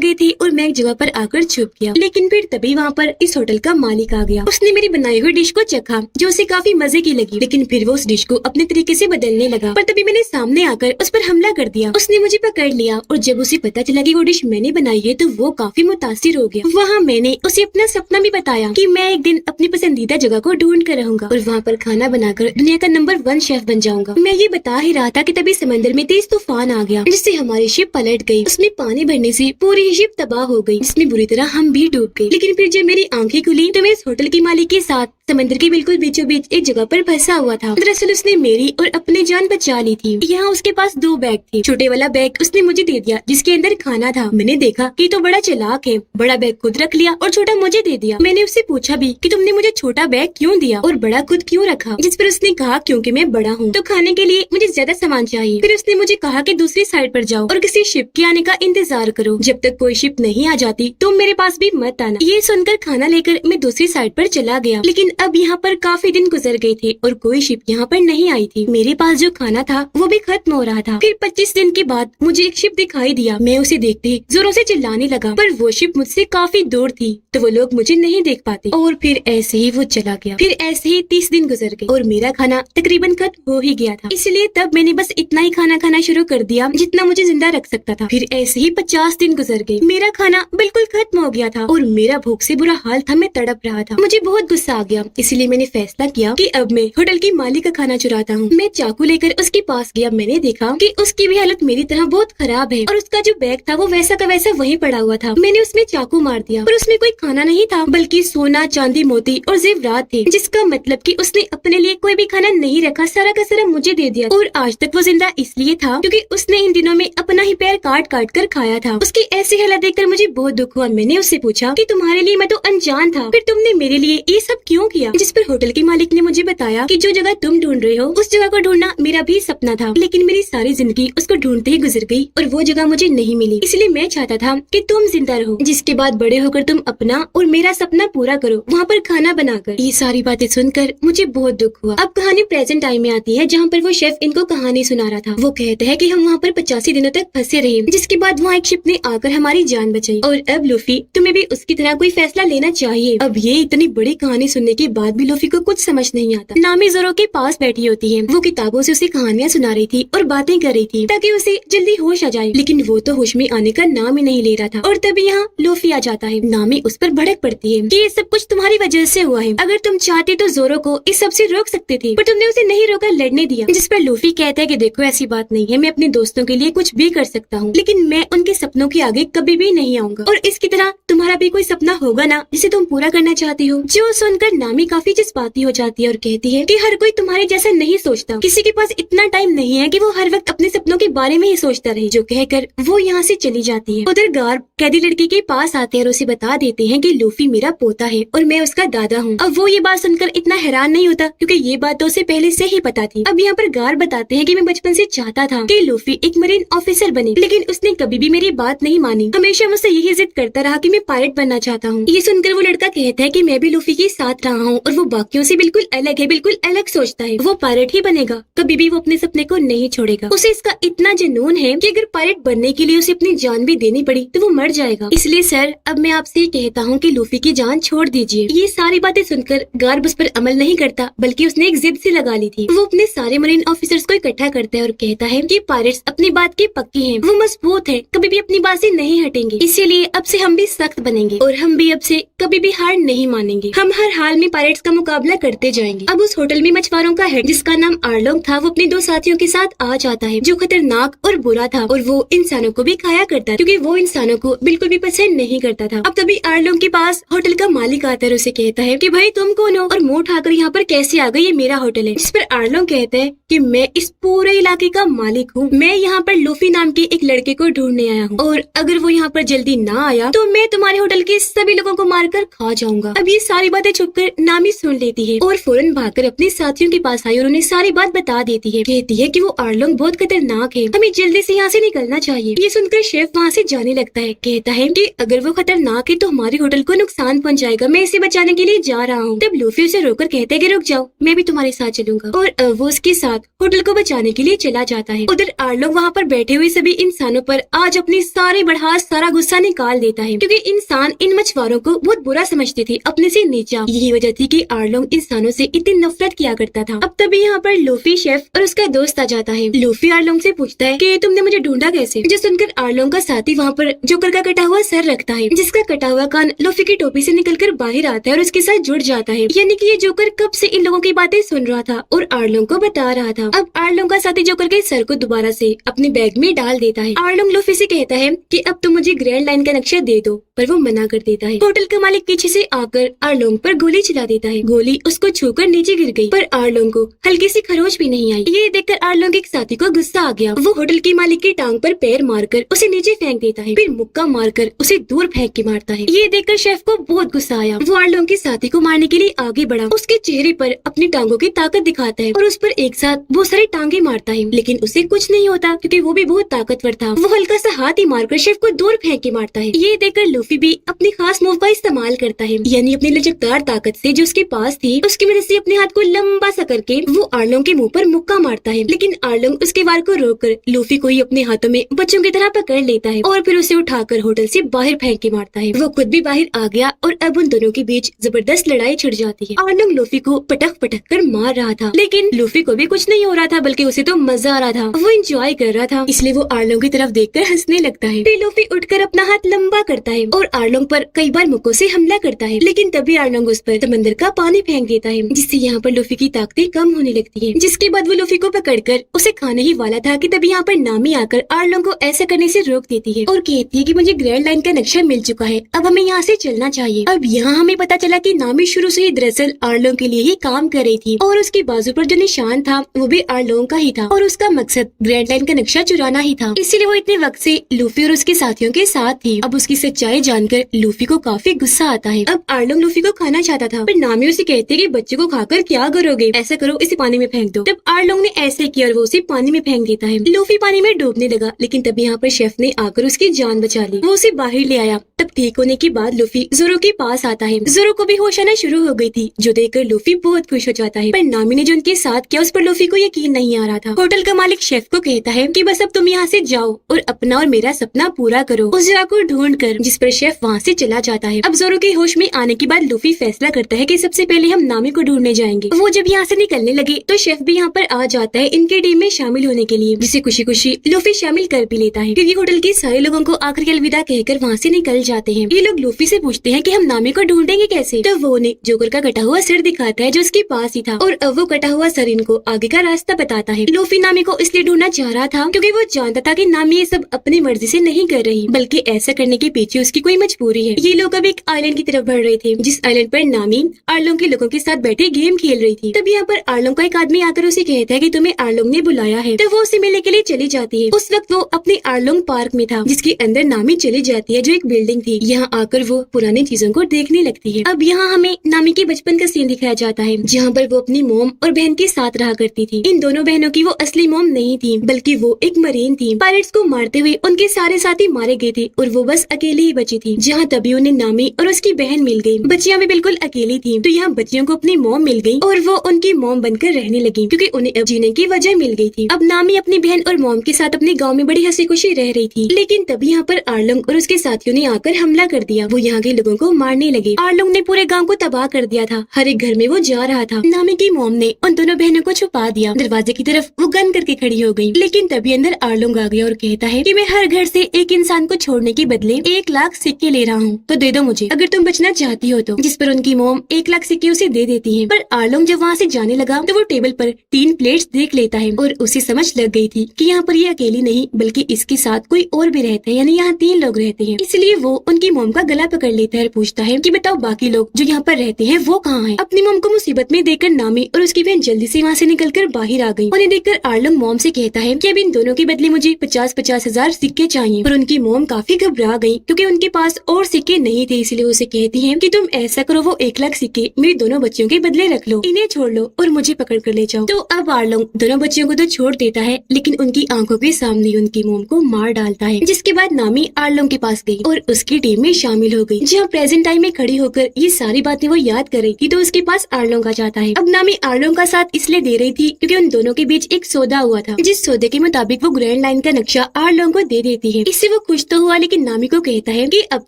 गए थे और मैं एक जगह पर आकर छुप गया। लेकिन फिर तभी वहाँ पर इस होटल का मालिक आ गया। उसने मेरी बनाई हुई डिश को चखा, जो उसे काफी मजे की लगी, लेकिन फिर वो उस डिश को अपने तरीके से बदलने लगा। पर तभी मैंने सामने आकर उस पर हमला कर दिया। उसने मुझे पकड़ लिया और जब उसे पता चला कि वो डिश मैंने बनाई है तो वो काफी मुतासिर हो गया। वहाँ मैंने उसे अपना सपना भी बताया कि मैं एक दिन अपनी पसंदीदा जगह को ढूंढ कर रहूंगा और वहाँ पर खाना बनाकर दुनिया का नंबर 1 शेफ बन जाऊंगा। मैं ये बता ही रहा था कि तभी समंदर में तेज तूफान आ गया, जिससे हमारी शिप पलट गई। उसमें पानी भरने से पूरी शिप तबाह हो गई, जिसमें बुरी तरह हम भी डूब गए। लेकिन फिर जब मेरी आंखें खुली तो मैं इस होटल के मालिक के साथ समंदर के बिल्कुल बीचों बीच एक जगह पर फंसा हुआ था। दरअसल उसने मेरी और अपनी जान बचा ली थी। यहाँ उसके पास 2 बैग थे। छोटे वाला बैग उसने मुझे दे दिया जिसके अंदर खाना था। मैंने देखा कि तो बड़ा चालाक है, बड़ा बैग खुद रख लिया और छोटा मुझे दे दिया। मैंने उससे पूछा भी कि तुमने मुझे छोटा बैग क्यों दिया और बड़ा खुद क्यों रखा, जिस पर उसने कहा क्योंकि मैं बड़ा हूँ तो खाने के लिए मुझे ज्यादा सामान चाहिए। फिर उसने मुझे कहा कि दूसरी साइड पर जाओ और किसी शिप के आने का इंतजार करो। जब तक कोई शिप नहीं आ जाती तुम मेरे पास भी मत आना। ये सुनकर खाना लेकर मैं दूसरी साइड पर चला गया। लेकिन अब यहाँ पर काफी दिन गुजर गए थे और कोई शिप यहाँ पर नहीं आई थी। मेरे पास जो खाना था वो भी खत्म हो रहा था। फिर 25 दिन के बाद मुझे एक शिप दिखाई दिया। मैं उसे देखते ही जोरों से चिल्लाने लगा, पर वो शिप मुझसे काफी दूर थी तो वो लोग मुझे नहीं देख पाते। और फिर ऐसे ही वो चला गया। फिर ऐसे ही 30 दिन गुजर गए और मेरा खाना तकरीबन खत्म हो ही गया था। इसलिए तब मैंने बस इतना ही खाना खाना शुरू कर दिया जितना मुझे जिंदा रख सकता था। फिर ऐसे ही 50 दिन गुजर गए। मेरा खाना बिल्कुल खत्म हो गया था और मेरा भूख से बुरा हाल था। मैं तड़प रहा था। मुझे बहुत गुस्सा आ गया, इसलिए मैंने फैसला किया कि अब मैं होटल की मालिक का खाना चुराता हूँ। मैं चाकू लेकर उसके पास गया। मैंने देखा कि उसकी भी हालत मेरी तरह बहुत खराब है और उसका जो बैग था वो वैसा का वैसा वहीं पड़ा हुआ था। मैंने उसमें चाकू मार दिया, पर उसमें कोई खाना नहीं था बल्कि सोना, चांदी, मोती और जेवरात थे, जिसका मतलब कि उसने अपने लिए कोई भी खाना नहीं रखा, सारा का सारा मुझे दे दिया। और आज तक वो जिंदा इसलिए था क्योंकि उसने इन दिनों में अपना ही पैर काट काट कर खाया था। उसकी ऐसी हालत देखकर मुझे बहुत दुख हुआ। मैंने उससे पूछा कि तुम्हारे लिए मैं तो अनजान था, फिर तुमने मेरे लिए ये सब क्यों किया? जिस पर होटल के मालिक ने मुझे बताया कि जो जगह तुम ढूंढ रहे हो उस जगह को ढूंढना मेरा भी सपना था, लेकिन मेरी सारी जिंदगी उसको ढूंढते ही गुजर गई और वो जगह मुझे नहीं मिली। इसलिए मैं चाहता था कि तुम जिंदा रहो, जिसके बाद बड़े होकर तुम अपना और मेरा सपना पूरा करो, वहाँ पर खाना बनाकर। ये सारी बातें सुनकर मुझे बहुत दुख हुआ। अब कहानी प्रेजेंट टाइम में आती है, जहाँ पर वो शेफ इनको कहानी सुना रहा था। वो कहता है कि हम वहाँ पर 85 दिनों तक फंसे रहे, जिसके बाद वहाँ एक शिप ने आकर हमारी जान बचाई और अब लूफी तुम्हें भी उसकी तरह कोई फैसला लेना चाहिए। अब ये इतनी बड़ी कहानी सुनने के बाद भी लूफी को कुछ समझ नहीं आता। नामी जोरो के पास बैठी होती है। वो किताबों से उसे कहानियां सुना रही थी और बातें कर रही थी ताकि उसे जल्दी होश आ जाए, लेकिन वो तो होश में आने का नाम ही नहीं ले रहा था। और तभी यहाँ लूफी आ जाता है। नामी उस पर भड़क पड़ती है कि ये सब कुछ तुम्हारी वजह से हुआ है। अगर तुम चाहते तो जोरो को इस सब से रोक सकते थे, पर तुमने उसे नहीं रोका, लड़ने दिया। जिस पर लूफी कहता है कि देखो ऐसी बात नहीं है, मैं अपने दोस्तों के लिए कुछ भी कर सकता हूँ, लेकिन मैं उनके सपनों के आगे कभी भी नहीं आऊंगा। और इसकी तरह तुम्हारा भी कोई सपना होगा ना जिसे तुम पूरा करना चाहती हो। जो सुनकर नामी काफी जज्बाती हो जाती है और कहती है कि हर कोई तुम्हारे जैसा नहीं सोचता, किसी के पास इतना टाइम नहीं है कि वो हर वक्त अपने सपनों के बारे में ही सोचता रहे। जो कहकर वो यहाँ से चली जाती है। उधर गार्ड कैदी लड़की के पास आते हैं और उसे बता देते हैं कि लूफी मेरा पोता है और मैं उसका दादा हूँ। अब वो ये बात सुनकर इतना हैरान नहीं होता क्योंकि ये बात तो उसे पहले से ही पता थी। अब यहाँ पर गार्ड बताते हैं कि मैं बचपन से चाहता था कि लूफी एक मरीन ऑफिसर बने, लेकिन उसने कभी भी मेरी बात नहीं मानी। हमेशा मुझसे यही जिद करता रहा कि मैं पायलट बनना चाहता हूँ। ये सुनकर वो लड़का कहता है कि मैं भी लूफी के साथ रहा हूँ और वो बाकियों से बिल्कुल अलग है, बिल्कुल अलग सोचता है। वो पायलट ही बनेगा, कभी भी वो अपने सपने को नहीं छोड़ेगा। उसे इसका इतना जुनून है कि अगर पायलट बनने के लिए उसे अपनी जान भी देनी पड़ी तो वो मर जाएगा। इसलिए सर अब मैं आपसे ये कहता हूँ कि लूफी की जान छोड़ दीजिए। ये सारी बातें सुनकर गार्ड उस पर अमल नहीं करता, बल्कि उसने एक जिद सी लगा ली थी। वो अपने सारे मरीन ऑफिसर्स को इकट्ठा करता है और कहता है कि पायलट्स अपनी बात के पक्के हैं, वो मजबूत है, कभी भी अपनी बात से नहीं हटेंगे। इसीलिए अब से हम भी सख्त बनेंगे और हम भी अब से कभी भी हार नहीं मानेंगे। हम हर हाल में पायलट्स का मुकाबला करते जाएंगे। अब उस होटल में मछुआरों का हेड जिसका नाम आर्लोंग था, वो अपने 2 साथियों के साथ आ जाता है जो खतरनाक और बुरा था और वो इंसानों को भी खाया करता था क्योंकि वो इंसानों को बिल्कुल भी पसंद नहीं करता था। अब तभी आर्लोंग के पास होटल का मालिक आता है, उसे कहता है कि भाई तुम कौन हो और मुंह उठाकर यहाँ पर कैसे आ गए, ये मेरा होटल है। जिस पर आर्लोंग कहता है कि कि मैं इस पूरे इलाके का मालिक हूँ। मैं यहाँ पर लूफी नाम के एक लड़के को ढूंढने आया हूँ और अगर वो यहाँ पर जल्दी ना आया तो मैं तुम्हारे होटल के सभी लोगों को मारकर खा जाऊंगा। अब ये सारी बातें छुपकर नामी सुन लेती है और फौरन भागकर अपने साथियों के पास आई और उन्हें सारी बात बता देती है। कहती है कि वो आर्लोंग बहुत खतरनाक है, हमें जल्दी से यहाँ से निकलना चाहिए। ये सुनकर शेफ वहाँ से जाने लगता है। कहता है कि अगर वो खतरनाक है तो हमारे होटल को नुकसान पहुँचाएगा, मैं इसे बचाने के लिए जा रहा हूँ। तब लूफी उसे रोककर कहता है कि रुक जाओ, मैं भी तुम्हारे साथ चलूंगा और वो उसके साथ होटल को बचाने के लिए चला जाता है। उधर आर्लोंग वहाँ पर बैठे हुए सभी इंसानों पर आज अपनी सारी भड़ास सारा गुस्सा निकाल देता है, क्योंकि इंसान इन मछुआरों को बहुत बुरा समझते थे, अपने से नीचा। यही वजह थी कि आर्लोंग इंसानों से इतनी नफरत किया करता था। अब तभी यहाँ पर लूफी, शेफ और उसका दोस्त आ जाता है। लूफी आर्लोंग से पूछता है कि तुमने मुझे ढूंढा कैसे। जो सुनकर आर्लोंग का साथी वहाँ पर जोकर का कटा हुआ सर रखता है, जिसका कटा हुआ कान लूफी की टोपी से निकलकर बाहर आता है और उसके साथ जुड़ जाता है। यानी कि ये जोकर कब से इन लोगों की बातें सुन रहा था और आर्लोंग को बता रहा था। अब आर्लोंग का साथी जोकर के सर को दोबारा से अपने बैग में डाल देता है। आर्लोंग लूफी से कहता है कि अब तुम मुझे ग्रैंड लाइन का नक्शा दे दो, पर वो मना कर देता है। होटल का मालिक पीछे से आकर आर्लोंग पर गोली चला देता है। गोली उसको छूकर नीचे गिर गई, पर आर्लोंग को हल्की सी खरोच भी नहीं आई। ये देखकर आर्लोंग के साथी को गुस्सा आ गया। वो होटल के मालिक की टांग पर पैर मारकर उसे नीचे फेंक देता है, फिर मुक्का मारकर उसे दूर फेंक के मारता है। ये देखकर शेफ को बहुत गुस्सा आया। वो आर्लोंग के साथी को मारने के लिए आगे बढ़ा, उसके चेहरे पर अपनी टांगों की ताकत दिखाता है और उस पर एक साथ बहुत सारी टांगे मारता है, लेकिन उसे कुछ नहीं होता क्योंकि वो भी बहुत ताकतवर था। वो हल्का सा हाथ ही मारकर शेफ को दूर फेंक के मारता है। ये देखकर लूफी भी अपनी खास मूव का इस्तेमाल करता है, यानी अपनी लचकदार ताकत से जो उसके पास थी उसकी मदद से अपने हाथ को लंबा सा करके वो आर्लोंग के मुंह पर मुक्का मारता है। लेकिन आर्लोंग उसके वार को रोककर लूफी को ही अपने हाथों में बच्चों की तरह पकड़ लेता है और फिर उसे उठाकर होटल से बाहर फेंक के मारता है। वो खुद भी बाहर आ गया और अब उन दोनों के बीच जबरदस्त लड़ाई छिड़ जाती है। आर्लोंग लूफी को पटक पटक कर मार रहा था, लेकिन लूफी को भी कुछ नहीं हो रहा था, बल्कि उसे तो मजा आ रहा था, वो एंजॉय कर रहा था। इसलिए वो आर्लोंग की तरफ देखकर हंसने लगता है। फिर लूफी उठकर अपना हाथ लंबा करता है और आर्लोंग पर कई बार मुक्कों से हमला करता है, लेकिन तभी आर्लोंग उस पर समंदर का पानी फेंक देता है, जिससे यहाँ पर लूफी की ताकतें कम होने लगती है। जिसके बाद वो लूफी को पकड़कर उसे खाने ही वाला था कि तभी यहाँ पर नामी आकर आर्लोंग को ऐसा करने से रोक देती है और कहती है कि मुझे ग्रैंड लाइन का नक्शा मिल चुका है, अब हमें यहाँ से चलना चाहिए। अब यहाँ हमें पता चला कि नामी शुरू से ही दरअसल आर्लोंग के लिए ही काम कर रही थी और उसके बाजू पर जो निशान था वो भी आर्लोंग का ही था और उसका मकसद ग्रैंड लाइन का नक्शा चुराना ही था। इसीलिए वो इतने वक्त से लूफी और उसके साथियों के साथ थी। अब उसकी सच्चाई जानकर लूफी को काफी गुस्सा आता है। अब आर्लोंग लूफी को खाना चाहता था, पर नामी उसे कहती है कि बच्चे को खाकर क्या करोगे, ऐसा करो इसे पानी में फेंक दो। तब आर्लोंग ने ऐसे किया और वो उसे पानी में फेंक देता है। लूफी पानी में डूबने लगा, लेकिन तभी यहाँ पर शेफ ने आकर उसकी जान बचा ली। वो उसे बाहर ले आया। तब ठीक होने के बाद लूफी जोरो के पास आता है। जोरो को भी होश आना शुरू हो गई थी, जो देखकर लूफी बहुत खुश हो जाता है, पर नामी ने जो उनके साथ किया उस पर लूफी को यकीन नहीं आ रहा था। होटल का मालिक शेफ को कहता है कि बस अब तुम यहाँ से जाओ और अपना और मेरा सपना पूरा करो, उस जगह को ढूंढ कर, जिस पर शेफ वहाँ से चला जाता है। अब जोरो के होश में आने के बाद लूफी फैसला करता है कि सबसे पहले हम नामी को ढूंढने जाएंगे। वो जब यहाँ से निकलने लगे तो शेफ भी यहाँ पर आ जाता है इनके टीम में शामिल होने के लिए, जिसे खुशी खुशी लूफी शामिल कर भी लेता है, क्योंकि होटल के सारे लोगों को आखिर अलविदा कहकर वहाँ से निकल जाते हैं। ये लोग लूफी से पूछते हैं कि हम नामी को ढूंढेंगे कैसे, तो वो उन्हें जोकर का कटा हुआ सिर दिखाता है जो उसके पास ही था और अब वो कटा हुआ सर इनको आगे का रास्ता बताता है। लूफी नामी को इसलिए ढूंढना चाह रहा था क्योंकि वो जानता था कि नामी ये सब अपनी मर्जी से नहीं कर रही, बल्कि ऐसा करने के पीछे उसकी कोई मजबूरी है। ये लोग अब एक आइलैंड की तरफ बढ़ रहे थे, जिस आइलैंड पर नामी आर्लोंग के लोगों के साथ बैठे गेम खेल रही थी। तब यहाँ पर आर्लोंग का एक आदमी आकर उसे कहता है कि तुम्हें आर्लोंग ने बुलाया है, तो वो उसे मिलने के लिए चली जाती है। उस वक्त वो अपने आर्लोंग पार्क में था, जिसके अंदर नामी चली जाती है, जो एक बिल्डिंग थी। यहाँ आकर वो पुरानी चीजों को देखने लगती है। अब यहाँ हमें नामी के बचपन का सीन दिखाया जाता है, जहाँ पर वो अपनी मोम और बहन के साथ रहा करती थी। इन दोनों बहनों की वो असली मोम नहीं थी, बल्कि वो एक मरीन थी। पायरेट्स को मारते हुए उनके सारे साथी मारे गए थे और वो बस अकेली ही बची थी। जहाँ तभी उन्हें नामी और उसकी बहन मिल गई। बच्चियां भी बिल्कुल अकेली थी, तो यहाँ बच्चियों को अपनी मोम मिल गई और वो उनकी मोम बनकर रहने लगी, क्योंकि उन्हें अब जीने की वजह मिल गई थी। अब नामी अपनी बहन और मोम के साथ अपने गाँव में बड़ी हंसी खुशी रह रही थी, लेकिन तभी यहाँ पर आर्लोंग और उसके साथियों ने आकर हमला कर दिया। वो यहाँ के लोगों को मारने लगे। आर्लोंग ने पूरे गाँव को तबाह कर दिया था। हर एक घर में वो जा रहा था। नामी की मोम ने उन दोनों बहनों को छुपा दिया। दरवाजे की तरफ वो गन करके खड़ी हो गई, लेकिन तभी अंदर आर्लोंग आ गया और कहता है कि मैं हर घर से एक इंसान को छोड़ने के बदले 1 लाख सिक्के ले रहा हूँ, तो दे दो मुझे अगर तुम बचना चाहती हो तो। जिस पर उनकी मोम 1 लाख सिक्के उसे दे देती है। पर आर्लोंग जब वहाँ से जाने लगा तो वो टेबल पर 3 प्लेट्स देख लेता है और उसे समझ लग गई थी कि यहाँ पर ये अकेली नहीं, बल्कि इसके साथ कोई और भी रहता है, यानी यहाँ 3 लोग रहते हैं। इसलिए वो उनकी मोम का गला पकड़ लेता है और पूछता है कि बताओ बाकी लोग जो यहाँ पर रहते हैं वो कहाँ हैं। अपनी मोम को मुसीबत में देखकर नामी और उसकी बहन जल्दी से वहाँ से निकल कर बाहर आ गई। उन्हें देखकर आर्लोंग मॉम से कहता है कि अब इन दोनों के बदले मुझे 50-50 हजार सिक्के चाहिए। पर उनकी मॉम काफी घबरा गई क्योंकि उनके पास और सिक्के नहीं थे, इसलिए उसे कहती है कि तुम ऐसा करो, वो 1 लाख सिक्के मेरे दोनों बच्चियों के बदले रख लो, इन्हें छोड़ लो और मुझे पकड़ कर ले जाओ। तो अब आर्लोंग दोनों बच्चियों को तो छोड़ देता है, लेकिन उनकी आंखों के सामने उनकी मॉम को मार डालता है। जिसके बाद नामी आर्लोंग के पास गई और उसकी टीम में शामिल हो गई, जहाँ प्रेजेंट टाइम में खड़ी होकर ये सारी बातें वो याद कर रही थी। तो उसके पास आर्लोंग आ जाता है। अब नामी आर्लोंग का साथ इसलिए दे रही थी क्योंकि उन दोनों के बीच एक सौदा हुआ था, जिस सौदे के मुताबिक वो ग्रैंड लाइन का नक्शा आर्लोंग को दे देती है। इससे वो खुश तो हुआ, लेकिन नामी को कहता है कि अब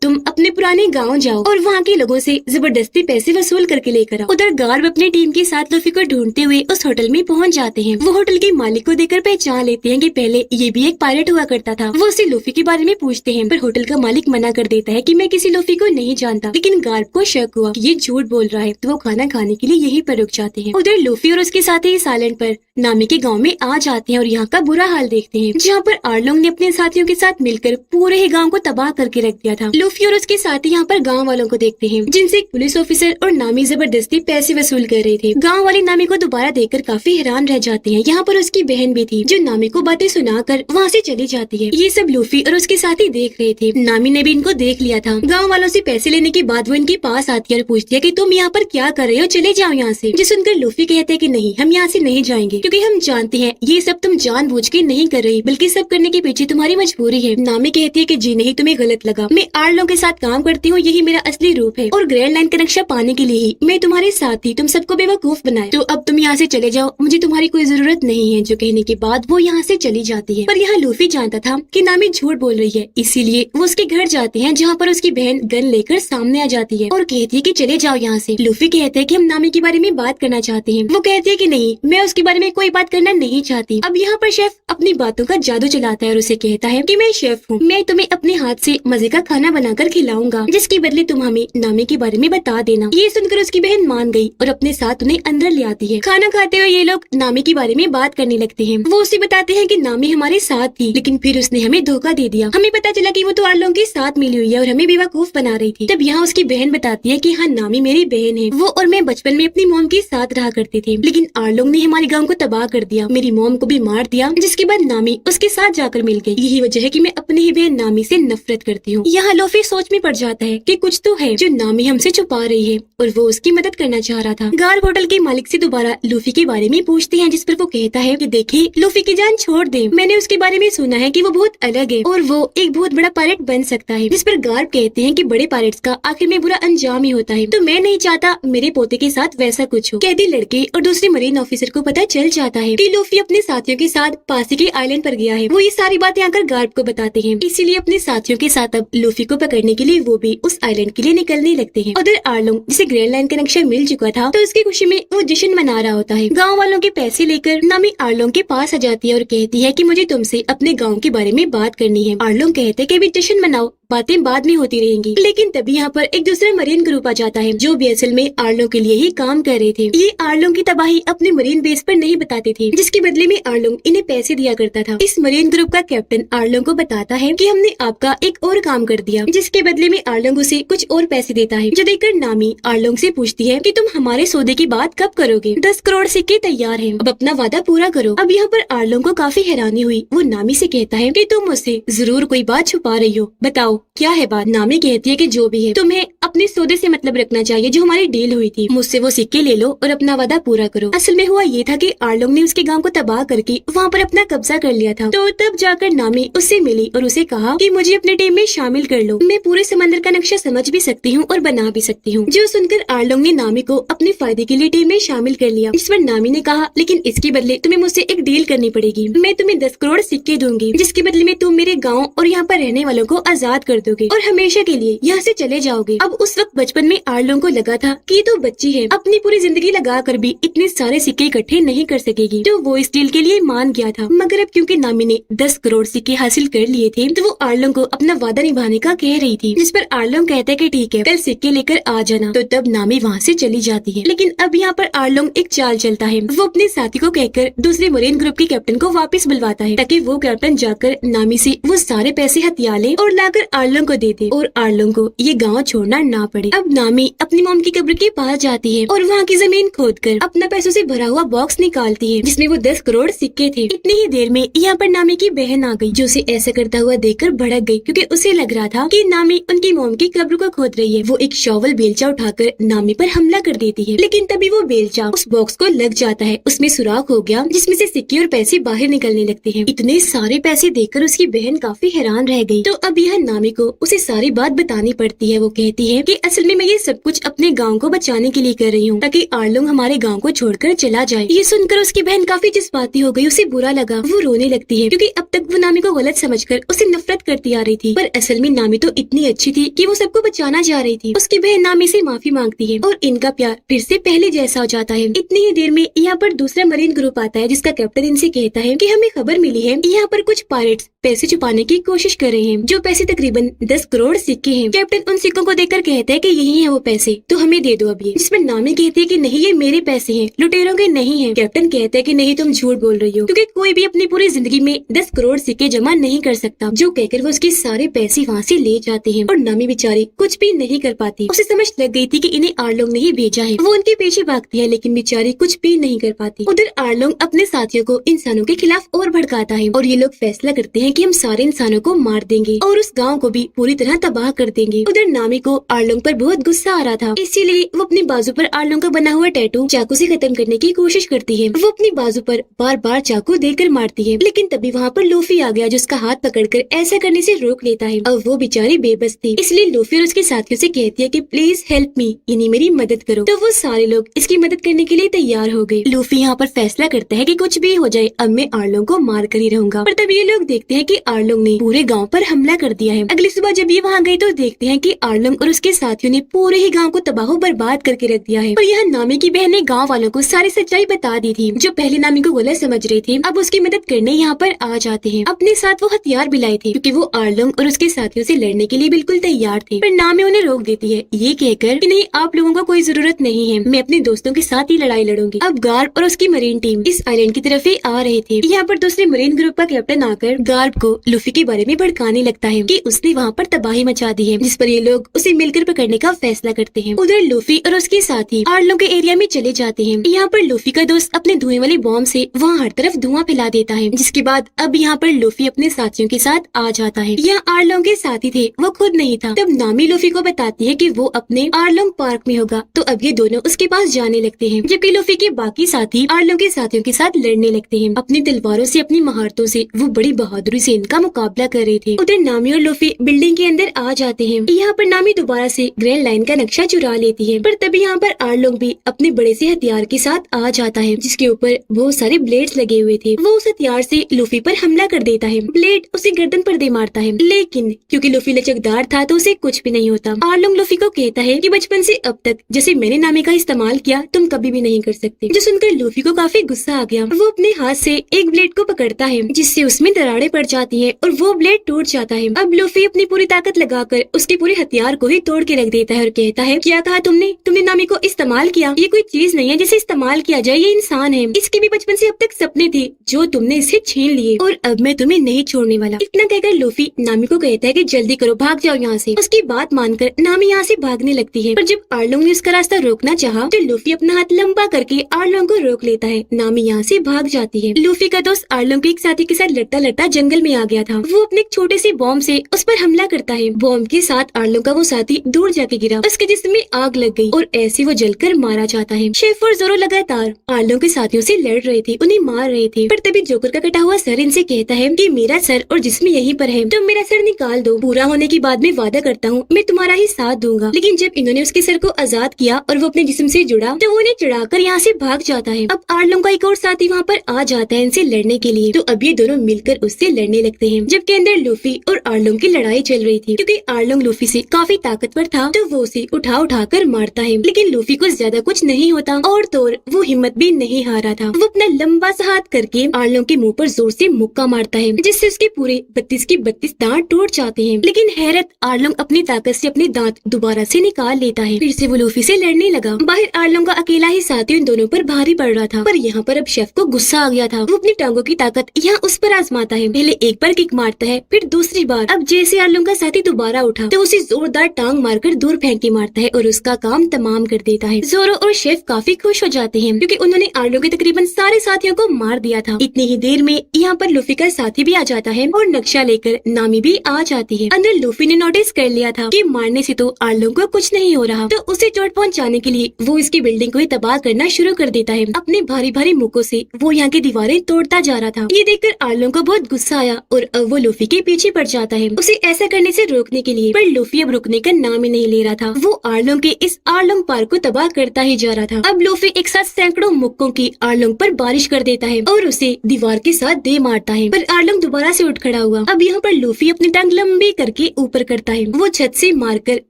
तुम अपने पुराने गाँव जाओ और वहाँ के लोगों से जबरदस्ती पैसे वसूल करके लेकर आओ। उधर गार्ड अपनी टीम के साथ लूफी को ढूंढते हुए उस होटल में पहुँच जाते हैं। वो होटल के मालिक को देखकर पहचान लेते हैं कि पहले ये भी एक पायलट हुआ करता था। वो उसे लूफी के बारे में पूछते हैं, पर होटल का मालिक मना कर देता है कि मैं किसी लूफी को नहीं जानता। लेकिन गार्ड को शक हुआ कि ये झूठ बोल रहा है, तो वो खाना खाने के लिए यहीं पर रुक जाते हैं। उधर लूफी और उसके साथी इस आइलैंड पर नामी के गांव में आ जाते हैं और यहाँ का बुरा हाल देखते हैं, जहाँ पर आर्लोंग ने अपने साथियों के साथ मिलकर पूरे ही गांव को तबाह करके रख दिया था। लूफी और उसके साथी यहाँ पर गांव वालों को देखते हैं, जिनसे एक पुलिस ऑफिसर और नामी जबरदस्ती पैसे वसूल कर रहे थे। गांव वाले नामी को दोबारा देखकर काफी हैरान रह जाते हैं। यहाँ पर उसकी बहन भी थी, जो नामी को बातें सुनाकर वहाँ से चली जाती है। ये सब लूफी और उसके साथी देख रहे थे। नामी ने भी इनको देख लिया था। गाँव वालों से पैसे लेने के बाद वो इनके पास आती है और पूछती है कि तुम यहाँ पर क्या कर रहे हो, चले जाओ यहाँ से। जो सुनकर लूफी कहते हैं कि नहीं, हम यहाँ से नहीं जाएंगे, क्योंकि हम जानते हैं ये सब तुम जानबूझ के नहीं कर रही, बल्कि सब करने के पीछे तुम्हारी मजबूरी है। नामी कहती है कि जी नहीं, तुम्हें गलत लगा, मैं आर्लोंग के साथ काम करती हूँ, यही मेरा असली रूप है और ग्रैंड लाइन का नक्शा पाने के लिए ही मैं तुम्हारे साथ थी, तुम सबको बेवकूफ बनाया, तो अब तुम यहाँ से चले जाओ, मुझे तुम्हारी कोई जरूरत नहीं है। जो कहने के बाद वो यहाँ से चली जाती है। पर यहाँ लूफी जानता था कि नामी झूठ बोल रही है, इसीलिए वो उसके घर जाते हैं, जहाँ पर उसकी बहन गन लेकर सामने आ जाती है और कहती है कि चले जाओ यहाँ से। लूफी कहते हैं कि हम नामी के बारे में बात करना चाहते हैं। वो कहती है कि नहीं, मैं उसके बारे में कोई बात करना नहीं चाहती। अब यहाँ पर शेफ अपनी बातों का जादू चलाता है और उसे कहता है कि मैं शेफ हूँ, मैं तुम्हें अपने हाथ से मजे का खाना बनाकर खिलाऊंगा, जिसके बदले तुम हमें नामी के बारे में बता देना। ये सुनकर उसकी बहन मान गई और अपने साथ उन्हें अंदर ले आती है। खाना खाते हुए ये लोग नामी के बारे में बात करने लगते हैं। वो उसे बताते हैं कि नामी हमारे साथ थी, लेकिन फिर उसने हमें धोखा दे दिया। हमें पता चला कि वो तो आर्लोंग के साथ मिली हुई है और हमें बेवकूफ बना रही थी। तब यहाँ उसकी बहन बताती है कि हाँ, नामी मेरी बहन है, वो और मैं बचपन में अपनी मॉम के साथ रहा करते थे, लेकिन आर्लोंग ने हमारे गाँव को तबाह कर दिया, मेरी मॉम को भी मार दिया, जिसके बाद नामी उसके साथ जाकर मिल गई। यही वजह है कि मैं अपनी ही बहन नामी से नफरत करती हूँ। यहाँ लूफी सोच में पड़ जाता है कि कुछ तो है जो नामी हमसे छुपा रही है और वो उसकी मदद करना चाह रहा था। गार्ड होटल के मालिक से दोबारा लूफी के बारे में पूछते हैं, जिस पर वो कहता है कि देखिए, लूफी की जान छोड़ दे, मैंने उसके बारे में सुना है कि वो बहुत अलग है और वो एक बहुत बड़ा पायलट बन सकता है। जिस पर गार्ड कहते हैं कि बड़े पायलट्स का आखिर में बुरा अंजाम ही होता है, तो मैं नहीं चाहता मेरे पोते के साथ वैसा कुछ हो। कैदी लड़के और दूसरे मरीन ऑफिसर को पता चल जाता है कि लूफी अपने साथियों के साथ पास के आइलैंड पर गया है। वो ये सारी बातें आकर गार्ड को बताते हैं, इसीलिए अपने साथियों के साथ अब लूफी को पकड़ने के लिए वो भी उस आइलैंड के लिए निकलने लगते हैं। उधर आर्लोंग, जिसे ग्रैंड लाइन का नक्शा मिल चुका था, तो उसकी खुशी में वो जश्न मना रहा होता है। गाँव वालों के पैसे लेकर नामी आर्लोंग के पास आ जाती है और कहती है कि मुझे तुमसे अपने गाँव के बारे में बात करनी है। आर्लोंग कहते हैं कि अभी जश्न मनाओ, बातें बाद में होती रहेंगी। लेकिन तभी यहाँ पर एक दूसरा मरीन ग्रुप आ जाता है, जो भी असल में आर्लोंग के लिए ही काम कर रहे थे। ये आर्लोंग की तबाही अपने मरीन बेस पर नहीं बताते थे, जिसके बदले में आर्लोंग इन्हें पैसे दिया करता था। इस मरीन ग्रुप का कैप्टन आर्लोंग को बताता है कि हमने आपका एक और काम कर दिया, जिसके बदले में आर्लोंग उसे कुछ और पैसे देता है। जो देखकर नामी आर्लोंग से पूछती है कि तुम हमारे सौदे की बात कब करोगे? 10 करोड़ सिक्के तैयार हैं, अब अपना वादा पूरा करो। अब यहाँ पर आर्लोंग को काफी हैरानी हुई। वो नामी से कहता है कि तुम मुझसे जरूर कोई बात छुपा रही हो, बताओ क्या है बात? नामी कहती है कि जो भी है, तुम्हें अपने सौदे से मतलब रखना चाहिए, जो हमारी डील हुई थी। मुझसे वो सिक्के ले लो और अपना वादा पूरा करो। असल में हुआ ये था कि आर्लोंग ने उसके गांव को तबाह करके वहाँ पर अपना कब्जा कर लिया था। तो तब जाकर नामी उससे मिली और उसे कहा कि मुझे अपने टीम में शामिल कर लो, मैं पूरे समंदर का नक्शा समझ भी सकती हूँ और बना भी सकती हूँ। जो सुनकर आर्लोंग ने नामी को अपने फायदे के लिए टीम में शामिल कर लिया। इस पर नामी ने कहा, लेकिन इसके बदले तुम्हें मुझसे एक डील करनी पड़ेगी, मैं तुम्हें 10 करोड़ सिक्के दूंगी, जिसके बदले में तुम मेरे गाँव और यहाँ पर रहने वालों को आजाद कर दोगे और हमेशा के लिए यहाँ से चले जाओगे। अब उस वक्त बचपन में आर्लोंग को लगा था कि ये तो बच्ची है, अपनी पूरी जिंदगी लगा कर भी इतने सारे सिक्के इकट्ठे नहीं कर सकेगी, तो वो इस डील के लिए मान गया था। मगर अब क्योंकि नामी ने 10 करोड़ सिक्के हासिल कर लिए थे, तो वो आर्लोंग को अपना वादा निभाने का कह रही थी। जिस पर आर्लोंग कहता है कि ठीक है, कल सिक्के लेकर आ जाना। तो तब नामी वहाँ से चली जाती है। लेकिन अब यहाँ पर आर्लोंग एक चाल चलता है। वो अपने साथी को कहकर दूसरे मरीन ग्रुप के कैप्टन को वापस बुलवाता है, ताकि वो कैप्टन जाकर नामी से वो सारे पैसे हथिया ले और लाकर आर्लोंग को दे दे और आर्लोंग को ये गाँव छोड़ना ना पड़े। अब नामी अपनी मॉम की कब्र के पास जाती है और वहाँ की जमीन खोदकर अपना पैसों से भरा हुआ बॉक्स निकालती है जिसमें वो 10 करोड़ सिक्के थे। इतनी ही देर में यहाँ पर नामी की बहन आ गई जो उसे ऐसा करता हुआ देखकर भड़क गई क्योंकि उसे लग रहा था कि नामी उनकी मॉम की कब्र को खोद रही है। वो एक शॉवल बेलचा उठाकर नामी पर हमला कर देती है, लेकिन तभी वो बेलचा उस बॉक्स को लग जाता है। उसमें सुराख हो गया जिसमें से सिक्के और पैसे बाहर निकलने लगते हैं। इतने सारे पैसे देखकर उसकी बहन काफी हैरान रह गई। तो अब यह नामी को उसे सारी बात बतानी पड़ती है। वो कहती है कि असल में मैं ये सब कुछ अपने गाँव को बचाने के लिए कर रही हूँ ताकि आर्लोंग हमारे गाँव को छोड़कर चला जाए। ये सुनकर उसकी बहन काफी जज्बाती हो गई, उसे बुरा लगा, वो रोने लगती है क्योंकि अब तक वो नामी को गलत समझकर उसे नफरत करती आ रही थी। पर असल में नामी तो इतनी अच्छी थी कि वो सबको बचाना चाह रही थी। उसकी बहन नामी से माफी मांगती है और इनका प्यार फिर से पहले जैसा हो जाता है। इतनी ही देर में यहाँ पर दूसरा मरीन ग्रुप आता है जिसका कैप्टन इनसे कहता है कि हमें खबर मिली है यहाँ पर कुछ पायरेट्स पैसे छुपाने की कोशिश कर रहे हैं, जो पैसे तकरीबन 10 करोड़ सिक्के हैं। कैप्टन उन सिक्कों को देखकर कहता है कि यही है वो पैसे, तो हमें दे दो अब ये। जिसमें नामी कहती है कि नहीं ये मेरे पैसे हैं, लुटेरों के नहीं है। कैप्टन कहता है कि नहीं तुम झूठ बोल रही हो क्योंकि कोई भी अपनी पूरी जिंदगी में 10 करोड़ सिक्के जमा नहीं कर सकता। जो कहकर वो उसके सारे पैसे वहाँ से ले जाते हैं और नामी बेचारी कुछ भी नहीं कर पाती। उसे समझ लग गई थी कि इन्हें आर्लोंग ने ही भेजा है। वो उनके पीछे भागती है लेकिन बेचारी कुछ भी नहीं कर पाती। उधर आर्लोंग अपने साथियों को इंसानों के खिलाफ और भड़काता है और ये लोग फैसला करते हैं कि हम सारे इंसानों को मार देंगे और उस गांव को भी पूरी तरह तबाह कर देंगे। उधर नामी को आर्लोंग पर बहुत गुस्सा आ रहा था, इसीलिए वो अपनी बाजू पर आर्लोंग का बना हुआ टैटू चाकू से खत्म करने की कोशिश करती है। वो अपनी बाजू पर बार बार चाकू देकर मारती है, लेकिन तभी वहाँ पर लूफी आ गया जो उसका हाथ पकड़कर ऐसा करने से रोक लेता है। अब वो बेचारी बेबस थी, इसलिए लूफी और उसके साथियों से कहती है कि प्लीज हेल्प मी, यानी मेरी मदद करो। तो वो सारे लोग इसकी मदद करने के लिए तैयार हो गए। लूफी यहाँ पर फैसला करता है कि कुछ भी हो जाए अब मैं आर्लोंग को मार कर ही रहूंगा। पर तब ये लोग देखते हैं कि आर्लोंग ने पूरे गांव पर हमला कर दिया है। अगली सुबह जब ये वहाँ गए तो देखते हैं कि आर्लोंग और उसके साथियों ने पूरे ही गांव को तबाह बर्बाद करके रख दिया है। और यह नामी की बहन ने गांव वालों को सारी सच्चाई बता दी थी। जो पहले नामी को गलत समझ रहे थे अब उसकी मदद करने यहाँ पर आ जाते हैं। अपने साथ वो हथियार भी लाए थे क्योंकि वो आर्लोंग और उसके साथियों से लड़ने के लिए बिल्कुल तैयार थे। पर नामी उन्हें रोक देती है ये कहकर कि नहीं आप लोगों को कोई जरूरत नहीं है, मैं अपने दोस्तों के साथ ही लड़ाई लड़ूंगी। अब गार्ब और उसकी मरीन टीम इस आइलैंड की तरफ ही आ रहे थे। यहाँ पर दूसरे मरीन ग्रुप का कैप्टन आकर गार्ब को लूफी के बारे में भड़काने लगता है कि उसने वहाँ पर तबाही मचा दी है, जिस पर ये लोग उसे मिलकर पकड़ने का फैसला करते हैं। उधर लूफी और उसके साथी आर्लोंग के एरिया में चले जाते हैं। यहाँ पर लूफी का दोस्त अपने धुएं वाले बॉम्ब से वहाँ हर तरफ धुआं फैला देता है, जिसके बाद अब यहाँ पर लूफी अपने साथियों के साथ आ जाता है। यहाँ आर्लोंग के साथी थे, वो खुद नहीं था। तब नामी लूफी को बताती है कि वो अपने आर्लोंग पार्क में होगा, तो अब ये दोनों उसके पास जाने लगते हैं, जबकि लूफी के बाकी साथी आर्लोंग के साथियों के साथ लड़ने लगते हैं। अपनी तलवारों से अपनी महारतों से वो बड़ी बहादुरी से इनका मुकाबला कर रहे थे। उधर नामी और लूफी बिल्डिंग के अंदर आ जाते हैं। यहाँ पर नामी दोबारा से ग्रैंड लाइन का नक्शा चुरा लेती है, पर तभी यहाँ पर आर्लोंग भी अपने बड़े से हथियार के साथ आ जाता है, जिसके ऊपर बहुत सारे ब्लेड्स लगे हुए थे। वो उस हथियार से लूफी पर हमला कर देता है। ब्लेड उसे गर्दन पर दे मारता है, लेकिन क्योंकि लूफी लचकदार था तो उसे कुछ भी नहीं होता। आर्लोंग लूफी को कहता है कि बचपन से अब तक जैसे मैंने नामी का इस्तेमाल किया तुम कभी भी नहीं कर सकते। जो सुनकर लूफी को काफी गुस्सा आ गया। वो अपने हाथ से एक ब्लेड को पकड़ता है, जिससे उसमें दरारें पड़ जाती है और वो ब्लेड टूट जाता है। अब लूफी अपनी पूरी ताकत लगाकर उसके पूरे हथियार को ही तोड़ के रख देता है और कहता है क्या कहा तुमने नामी को इस्तेमाल किया, ये कोई चीज नहीं है जिसे इस्तेमाल किया जाए, ये इंसान है। इसके भी बचपन से अब तक सपने थे जो तुमने इसे छीन लिए और अब मैं तुम्हें नहीं छोड़ने वाला। इतना कहकर लूफी नामी को कहता है कि जल्दी करो, भाग जाओ यहाँ से। उसकी बात मानकर नामी यहाँ से भागने लगती है, पर जब आर्लोंग ने उसका रास्ता रोकना चाहा तो लूफी अपना हाथ लंबा करके आर्लोंग को रोक लेता है। नामी यहाँ से भाग जाती है। लूफी का दोस्त आर्लोंग के एक साथी के साथ लड़ता लड़ता जंगल में आ गया था। वो अपने एक छोटे से बॉम्ब से उस पर हमला करता है। बॉम्ब के साथ आर्लोंग का वो साथी दूर जाके गिरा, उसके जिस्म में आग लग गई और ऐसे वो जलकर मारा जाता है। शेफ और जोरो लगातार आर्लोंग के साथियों से लड़ रहे थे, उन्हें मार रहे थे, पर तभी जोकर का कटा हुआ सर इनसे कहता है कि मेरा सर और जिस्म यहीं पर है, तुम मेरा सर निकाल दो। पूरा होने के बाद मैं वादा करता हूँ मैं तुम्हारा ही साथ दूंगा। लेकिन जब इन्होंने उसके सर को आजाद किया और वो अपने जिस्म से जुड़ा तो वो उन्हें चढ़ाकर यहाँ से भाग जाता है। अब आर्लोंग का एक और साथी वहाँ पर आ जाता है इनसे लड़ने के लिए, तो अब ये दोनों मिलकर उससे लड़ने लगते हैं। जबकि अंदर लूफी और आर्लोंग की लड़ाई चल रही थी, क्योंकि आर्लोंग लूफी से काफी ताकतवर था तो वो उसे उठा कर मारता है, लेकिन लूफी को ज्यादा कुछ नहीं होता और तो वो हिम्मत भी नहीं हारा था। वो अपना लंबा सा हाथ करके आर्लोंग के मुंह पर जोर से मुक्का मारता है, जिससे उसके पूरे 32 के 32 दांत टूट जाते हैं। लेकिन हैरत आर्लोंग अपनी ताकत से अपने दांत दोबारा से निकाल लेता है। फिर से वो लूफी से लड़ने लगा। बाहर आर्लोंग का अकेला ही साथी उन दोनों पर भारी पड़ रहा था, पर यहाँ पर अब शेफ को गुस्सा आ गया था। वो अपनी टांगों की ताकत यहाँ उस पर आजमाता है। पहले एक बार किक मारता है, फिर दूसरी बार। अब जैसे जैसे आर्लोंग का साथी दोबारा उठा तो उसे जोरदार टांग मारकर दूर फेंक के मारता है और उसका काम तमाम कर देता है। जोरो और शेफ काफी खुश हो जाते हैं क्योंकि उन्होंने आर्लोंग के तकरीबन सारे साथियों को मार दिया था। इतनी ही देर में यहाँ पर लूफी का साथी भी आ जाता है और नक्शा लेकर नामी भी आ जाती है। अंदर लूफी ने नोटिस कर लिया था कि मारने से तो आर्लोंग को कुछ नहीं हो रहा, तो उसे चोट पहुंचाने के लिए वो इसकी बिल्डिंग को ही तबाह करना शुरू कर देता है। अपने भारी भारी मुक्कों से वो यहाँ की दीवारें तोड़ता जा रहा था। ये देखकर आर्लोंग को बहुत गुस्सा आया और अब वो लूफी के पीछे पड़ जाता है उसे ऐसा करने से रोकने के लिए, पर लूफी अब रुकने का नाम ही नहीं ले रहा था। वो आर्लोंग के इस आर्लोंग पार्क को तबाह करता ही जा रहा था। अब लूफी एक साथ सैकड़ों मुक्कों की आर्लोंग पर बारिश कर देता है और उसे दीवार के साथ दे मारता है, पर आर्लोंग दोबारा से उठ खड़ा हुआ। अब यहाँ पर लूफी अपनी टांग लंबी करके ऊपर करता है। वो छत से मारकर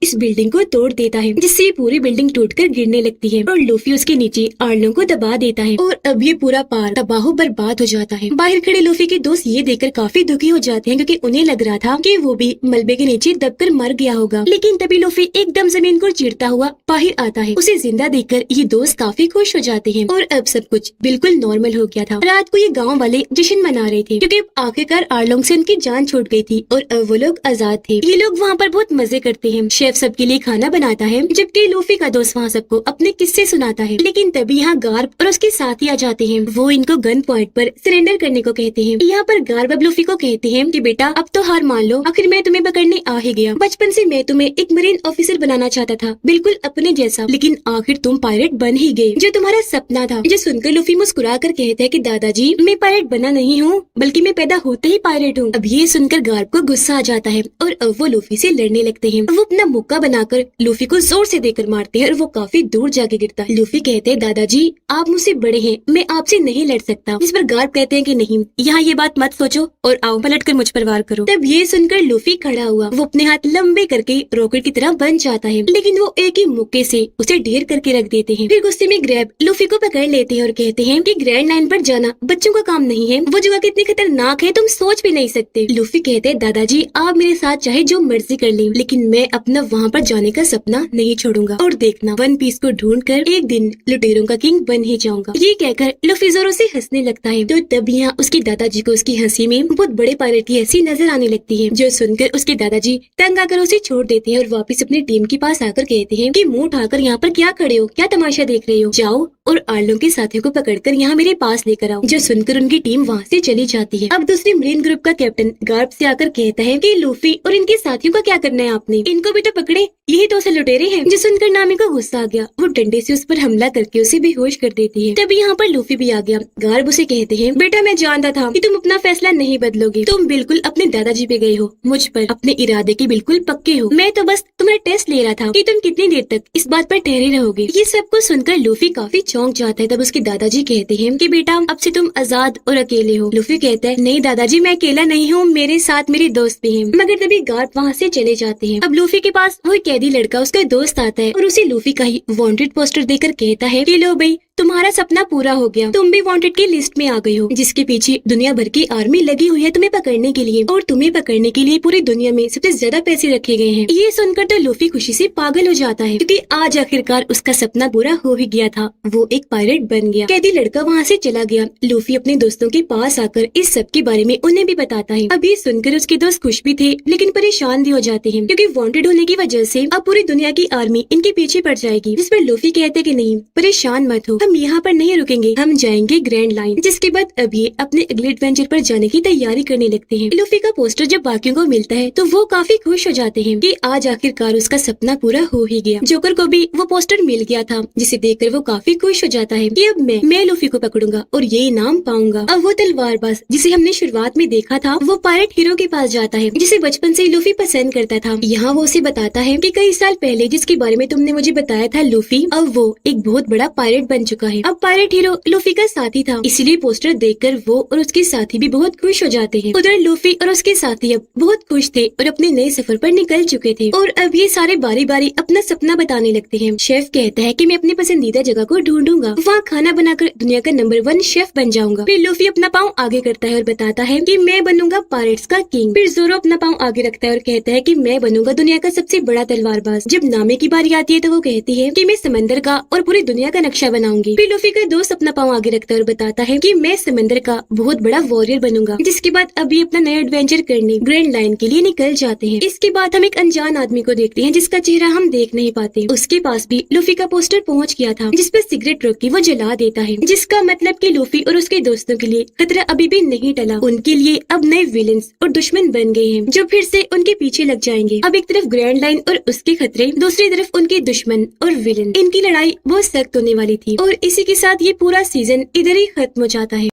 इस बिल्डिंग को तोड़ देता है जिससे पूरी बिल्डिंग टूटकर गिरने लगती है और लूफी उसके नीचे आर्लोंग को दबा देता है और अब ये पूरा पार्क तबाह बर्बाद हो जाता है। बाहर खड़े लूफी के दोस्त ये देखकर काफी दुखी हो जाते हैं क्योंकि उन्हें लग रहा था कि वो भी मलबे के नीचे दबकर मर गया होगा। लेकिन तभी लूफी एकदम जमीन को चीरता हुआ बाहर आता है। उसे जिंदा देखकर ये दोस्त काफी खुश हो जाते हैं और अब सब कुछ बिल्कुल नॉर्मल हो गया था। रात को ये गाँव वाले जश्न मना रहे थे क्योंकि आखिरकार आर्लोंग से उनकी जान छूट गई थी और अब वो लोग आजाद थे। ये लोग वहाँ पर बहुत मजे करते हैं। शेफ सबके लिए खाना बनाता है जबकि लूफी का दोस्त वहाँ सबको अपने किस्से सुनाता है। लेकिन तभी यहाँ गार्ब और उसके साथी आ जाते हैं। वो इनको गन पॉइंट पर सरेंडर करने को कहते हैं। यहाँ पर गार्ब अब लूफी को कहते हैं कि बेटा अब तो हार मान लो, आखिर मैं तुम्हें पकड़ने आ ही गया। बचपन से मैं तुम्हें एक मरीन ऑफिसर बनाना चाहता था, बिल्कुल अपने जैसा, लेकिन आखिर तुम पायलट बन ही गए, जो तुम्हारा सपना था। जो सुनकर लूफी मुस्कुरा कर कहता है कि दादाजी मैं पायलट बना नहीं हूँ, बल्कि मैं पैदा होते ही पायलट हूँ। अब ये सुनकर गार्ब को गुस्सा आ जाता है और अब वो लूफी से लड़ने लगते हैं। वो अपना मुक्का बनाकर लूफी को जोर से देकर मारते हैं और वो काफी दूर जाके गिरता है। लूफी कहते हैं दादाजी आप मुझसे बड़े हैं, मैं आपसे नहीं लड़ सकता। इस पर गार्ब कहते हैं कि नहीं, यहाँ ये बात मत सोचो और आओ पलट कर मुझ पर वार करो। तब ये सुनकर लूफी खड़ा हुआ। वो अपने हाथ लंबे करके रॉकेट की तरह बन जाता है, लेकिन वो एक ही मुक्के से उसे ढेर करके रख देते हैं। फिर गुस्से में ग्रैब लूफी को पकड़ लेते हैं और कहते हैं कि ग्रैंड लाइन पर जाना बच्चों का काम नहीं है, वो जगह कितनी खतरनाक है तुम सोच भी नहीं सकते। लूफी कहते हैं दादाजी आप मेरे साथ चाहे जो मर्जी कर लें, लेकिन मैं अपना वहाँ पर जाने का सपना नहीं छोड़ूंगा और देखना वन पीस को ढूंढकर एक दिन लुटेरों का किंग बन ही जाऊंगा। ये कहकर लूफी जोरों से हंसने लगता है। तो तब यहाँ उसके दादाजी को उसकी हंसी में बहुत बड़े पायलट की हंसी नजर आने लगती है, जो सुनकर उसके दादाजी तंग आकर उसे छोड़ देते हैं और वापस अपनी टीम के पास आकर कहते हैं कि मुंह उठाकर यहाँ पर क्या खड़े हो, क्या तमाशा देख रहे हो, जाओ और आर्लोंग के साथियों को पकड़कर यहाँ मेरे पास लेकर आओ। जो सुनकर उनकी टीम वहाँ से चली जाती है। अब दूसरे मरीन ग्रुप का कैप्टन गार्ब से आकर कहता है कि लूफी और इनके साथियों का क्या करना है आपने, इनको भी तो पकड़े, यही तो उसे लुटेरे हैं। जो सुनकर नामी को गुस्सा आ गया, वो डंडे से उस पर हमला करके उसे बेहोश कर देती है। तभी यहाँ पर लूफी भी आ गया। गार्ब उसे कहते हैं बेटा मैं जानता था कि तुम अपना फैसला नहीं बदलोगे, तुम बिल्कुल अपने दादाजी पे गए हो, मुझ पर अपने इरादे के बिल्कुल पक्के हो, मैं तो बस तुम्हारा टेस्ट ले रहा था कि तुम कितनी देर तक इस बात पर ठहरे रहोगे। ये सब कुछ सुनकर लूफी काफी चौंक जाता है। तब उसके दादाजी कहते हैं कि बेटा अब से तुम आजाद और अकेले हो। लूफी कहता है नहीं दादाजी मैं अकेला नहीं हूँ, मेरे साथ मेरे दोस्त भी हैं। मगर तभी गार्ड वहाँ से चले जाते हैं। अब लूफी के पास वो कैदी लड़का उसका दोस्त आता है और उसे लूफी का ही वांटेड पोस्टर देकर कहता है कि लो भाई तुम्हारा सपना पूरा हो गया, तुम भी वांटेड की लिस्ट में आ गए हो, जिसके पीछे दुनिया भर की आर्मी लगी हुई है तुम्हें पकड़ने के लिए, और तुम्हें पकड़ने के लिए पूरी दुनिया में सबसे ज्यादा पैसे रखे गए हैं। ये सुनकर तो लूफी खुशी से पागल हो जाता है क्योंकि आज आखिरकार उसका सपना पूरा हो ही गया था, वो एक पायलट बन गया। कैदी लड़का वहाँ से चला गया। लूफी अपने दोस्तों के पास आकर इस सब के बारे में उन्हें भी बताता है। अब ये सुनकर उसके दोस्त खुश भी थे लेकिन परेशान भी हो जाते हैं क्योंकि वांटेड होने की वजह से अब पूरी दुनिया की आर्मी इनके पीछे पड़ जाएगी। जिस पर लूफी कहते कि नहीं परेशान मत हो, हम यहाँ पर नहीं रुकेंगे, हम जाएंगे ग्रैंड लाइन। जिसके बाद अब ये अपने अगले एडवेंचर पर जाने की तैयारी करने लगते हैं। लूफी का पोस्टर जब बाकियों को मिलता है तो वो काफी खुश हो जाते हैं कि आज आखिरकार उसका सपना पूरा हो ही गया। जोकर को भी वो पोस्टर मिल गया था जिसे देखकर वो काफी खुश हो जाता है कि अब मैं लूफी को पकड़ूंगा और ये इनाम पाऊंगा। अब वो तलवारबाज जिसे हमने शुरुआत में देखा था वो पायलट हीरो के पास जाता है जिसे बचपन से लूफी पसंद करता था। यहाँ वो उसे बताता है कि कई साल पहले जिसके बारे में तुमने मुझे बताया था लूफी, अब वो एक बहुत बड़ा पायलट बन चुका है। अब पायलट हीरो लूफी का साथी था, इसलिए पोस्टर देखकर वो और उसके साथी भी बहुत खुश हो जाते हैं। उधर लूफी और उसके साथी अब बहुत खुश थे और अपने नए सफर पर निकल चुके थे और अब ये सारे बारी बारी अपना सपना बताने लगते हैं। शेफ कहता है कि मैं अपनी पसंदीदा जगह को ढूंढूंगा, वहाँ खाना बनाकर दुनिया का नंबर 1 शेफ बन जाऊंगा। फिर लूफी अपना पाँव आगे करता है और बताता है कि मैं बनूंगा पायरेट्स का किंग। फिर जोरो अपना पाँव आगे रखता है और कहता है कि मैं बनूंगा दुनिया का सबसे बड़ा तलवारबाज। जब नामे की बारी आती है तो वो कहती है कि मैं समंदर का और पूरी दुनिया का नक्शा बनाऊंगी। जाएंगे। फिर लूफी का दोस्त अपना पाँव आगे रखता है और बताता है कि मैं समंदर का बहुत बड़ा वॉरियर बनूंगा। जिसके बाद अभी अपना नया एडवेंचर करने ग्रैंड लाइन के लिए निकल जाते हैं। इसके बाद हम एक अनजान आदमी को देखते हैं जिसका चेहरा हम देख नहीं पाते। उसके पास भी लूफी का पोस्टर पहुंच गया था जिसपे सिगरेट रोक के वो जला देता है, जिसका मतलब कि लूफी और उसके दोस्तों के लिए खतरा अभी भी नहीं टला। उनके लिए अब नए विलेंस और दुश्मन बन गए हैं जो फिर से उनके पीछे लग जाएंगे। अब एक तरफ ग्रैंड लाइन और उसके खतरे, दूसरी तरफ उनके दुश्मन और विलेन। इनकी लड़ाई बहुत सख्त होने वाली थी और इसी के साथ ये पूरा सीजन इधर ही खत्म हो जाता है।